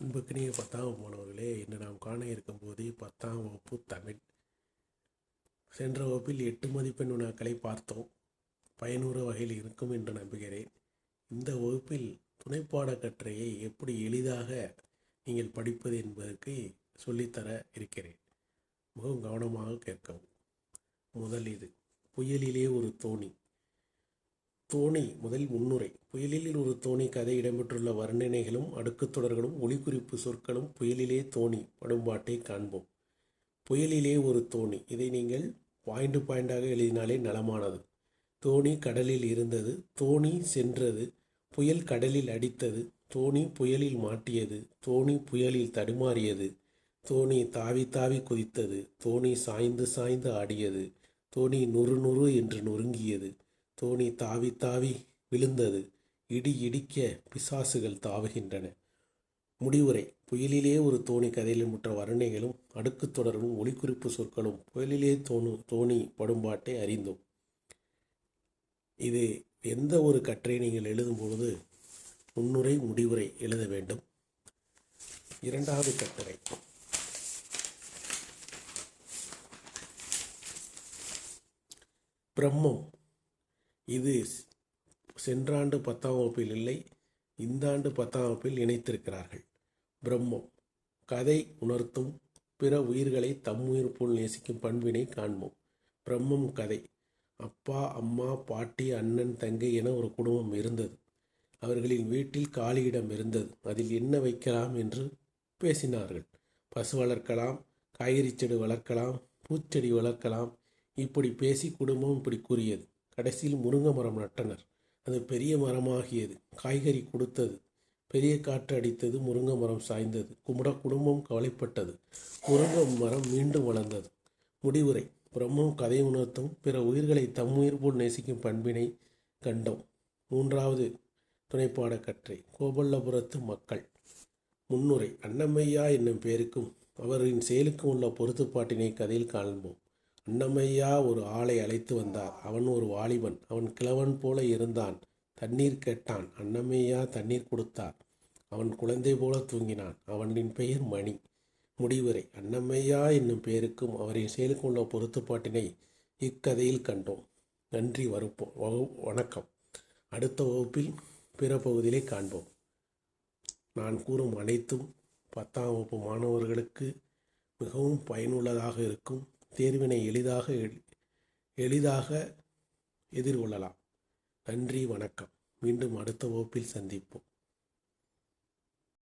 அன்புக்கினிய 10ஆம் மாணவர்களே, இன்று நாம் காண இருக்கும் போதே 10ஆம் வகுப்பு தமிழ். சென்ற வகுப்பில் 8 மதிப்பெண் வினாக்களை பார்த்தோம். பயனுற வகையில் இருக்கும் என்று நம்புகிறேன். இந்த வகுப்பில் துணைப்பாட கட்டுரையை எப்படி எளிதாக நீங்கள் படிப்பது என்பதற்கு சொல்லித்தர இருக்கிறேன். மிகவும் கவனமாக கேட்கவும். முதல் இது புயலிலே ஒரு தோணி. முதல் முன்னுரை. புயலில் ஒரு தோணி கதை இடம்பெற்றுள்ள வர்ணனைகளும் அடுக்குத்தொடர்களும் ஒலிக்குறிப்பு சொற்களும் புயலிலே தோணி படும்பாட்டை காண்போம். புயலிலே ஒரு தோணி, இதை நீங்கள் பாயிண்டாக எழுதினாலே நலமானது. தோணி கடலில் இருந்தது, தோணி சென்றது, புயல் கடலில் அடித்தது, தோணி புயலில் மாட்டியது, தோணி புயலில் தடுமாறியது, தோணி தாவி தாவி குதித்தது, தோணி சாய்ந்து சாய்ந்து ஆடியது, தோணி நுறு என்று நொறுங்கியது, தோணி தாவி தாவி விழுந்தது, இடி இடிக்க பிசாசுகள் தாவுகின்றன. முடிவுரை. புயலிலே ஒரு தோணி கதையில் முற்ற வர்ணனைகளும் அடுக்குத் தொடர்களும் ஒலிக்குறிப்பு சொற்களும் புயலிலே தோணி படும்பாட்டை அறிந்தோம். இது எந்த ஒரு கற்றை நீங்கள் எழுதும் பொழுது முன்னுரை முடிவுரை எழுத வேண்டும். இரண்டாவது கட்டுரை. பிரம்மம். இது சென்ற ஆண்டு 10ஆம் வகுப்பில் இல்லை, இந்த ஆண்டு 10ஆம் வகுப்பில் இணைத்திருக்கிறார்கள். பிரம்மம். கதை உணர்த்தும் பிற உயிர்களை தம்முயிர் போல் நேசிக்கும் பண்பினை காண்போம். பிரம்மம் கதை. அப்பா, அம்மா, பாட்டி, அண்ணன், தங்கை என ஒரு குடும்பம் இருந்தது. அவர்களின் வீட்டில் காலியிடம் இருந்தது. அதில் என்ன வைக்கலாம் என்று பேசினார்கள். பசு வளர்க்கலாம், காய்கறி செடி வளர்க்கலாம், பூச்செடி வளர்க்கலாம். இப்படி பேசி குடும்பம் இப்படி கூறியது. கடைசியில் முருங்கை மரம் நட்டனர். அது பெரிய மரமாகியது, காய்கறி கொடுத்தது. பெரிய காற்று அடித்தது, முருங்கை மரம் சாய்ந்தது. குடும்பம் கவலைப்பட்டது. முருங்கை மரம் மீண்டும் வளர்ந்தது. முடிவுரை. பிரம்மம் கதை உணர்த்தும் பிற உயிர்களை தம்முயிர் போல் நேசிக்கும் பண்பினை கண்டோம். மூன்றாவது துணைப்பாட கற்றை. கோபல்லபுரத்து மக்கள். முன்னுரை. அன்னமையா என்னும் பெயருக்கும் அவரின் செயலுக்கும் உள்ள பொருத்துப்பாட்டினை கதையில் காண்போம். அன்னமையா ஒரு ஆளை அழைத்து வந்தார். அவன் ஒரு வாலிபன். அவன் கிழவன் போல இருந்தான். தண்ணீர் கேட்டான். அன்னமையா தண்ணீர் கொடுத்தார். அவன் குழந்தை போல தூங்கினான். அவனின் பெயர் மணி. முடிவுரை. அன்னமையா என்னும் பெயருக்கும் அவரின் செயலுக்கும் உள்ள பொருத்துப்பாட்டினை இக்கதையில் கண்டோம். நன்றி. வணக்கம். அடுத்த வகுப்பில் பிற பகுதியிலே காண்போம். நான் கூறும் அனைத்தும் 10ஆம் வகுப்பு மாணவர்களுக்கு மிகவும் பயனுள்ளதாக இருக்கும். தேர்வினை எளிதாக எதிர்கொள்ளலாம். நன்றி. வணக்கம். மீண்டும் அடுத்த வகுப்பில் சந்திப்போம்.